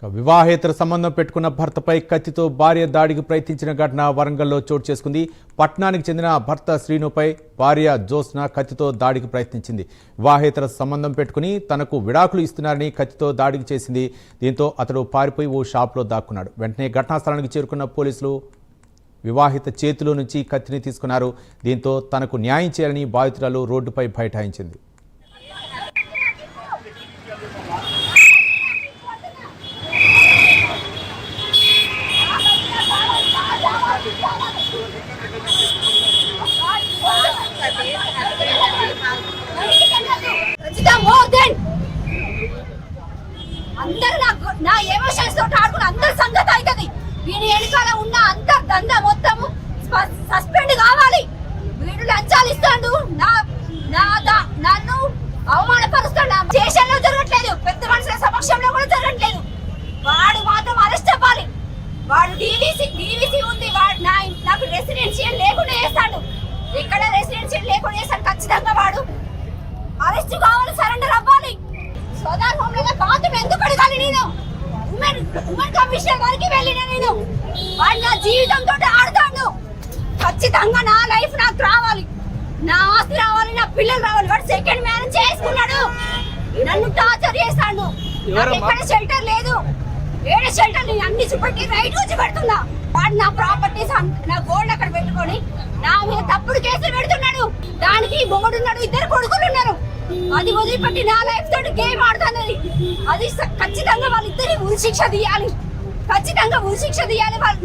వివాహేతర సంబంధం పెట్టుకున్న భర్తపై కత్తితో భార్య దాడికి ప్రయత్నించిన ఘటన వరంగల్లో చోటు చేసుకుంది. పట్నానికి చెందిన భర్త శ్రీనుపై భార్య జ్యోత్స్న కత్తితో దాడికి ప్రయత్నించింది. వివాహేతర సంబంధం పెట్టుకుని తనకు విడాకులు ఇస్తున్నారని కత్తితో దాడికి చేసింది. దీంతో అతడు పారిపోయి ఓ షాప్లో దాక్కున్నాడు. వెంటనే ఘటనా స్థలానికి చేరుకున్న పోలీసులు వివాహిత చేతిలో నుంచి కత్తిని తీసుకున్నారు. దీంతో తనకు న్యాయం చేయాలని బాధితురాలు రోడ్డుపై బైఠాయించింది. నా ఎమోషన్స్ తోటి ఆడుకుని అందరి సంగతి అవుతుంది. వీడి వెనకాల ఉన్న అంతర్ దంద మొత్తము సస్పెండ్ కావాలి. వీడు లంచాలు ఇస్తాడు, నన్ను అవమానపరుస్తాడు. స్టేషన్లో జరగట్లేదు, పెద్ద మనుషుల సమక్షంలో కూడా జరగట్లేదు. వాడు మాత్రం అరెస్ట్ అవ్వాలి. వాడు డీవీసీ ఉంది, వాడు నాకు రెసిడెన్షియల్ లేకుండా వేస్తాడు. ఇక్కడ రెసిడెన్షియల్ లేకుండా వేస్తాడు. ఖచ్చితంగా వాడు అరెస్ట్ కావాలి, సరెండర్ అవ్వాలి. సోదర్ హోమ్ లో బాత్రూమ్ ఎందుకు అడగాలి? నేను ఉమెన్ కమిషనర్ వరకు వెళ్ళిన నేను వాడు నా జీవితంతో ఆడుతాడు. ఖచ్చితంగా నా లైఫ్ నాకు రావాలి, నా ఆస్తి రావాలి, నా పిల్లలు రావాలి. వాడు సెకండ్ మ్యారేజ్ చేసుకున్నాడు, నన్ను టార్చర్ చేస్తాడు. ఎక్కడ షెల్టర్ లేదు, ఏడే షెల్టర్ నేను అన్ని చూపెట్టి రైట్ చూపెడుతున్నా. వాడు నా ప్రాపర్టీస్ నా గోల్డ్ అక్కడ పెట్టుకొని నా మీద తప్పుడు కేసులు పెడుతున్నాడు. దానికి మొగుడున్నాడు, ఇద్దరు కొడుకులు ఉన్నారు. అది వదిలిపెట్టి నా లైఫ్ తోటి గేమ్ ఆడుతున్నది. అది ఖచ్చితంగా వాళ్ళిద్దరిని ఉరిశిక్ష తీయాలి, ఖచ్చితంగా ఉరిశిక్ష తీయాలి. వాళ్ళు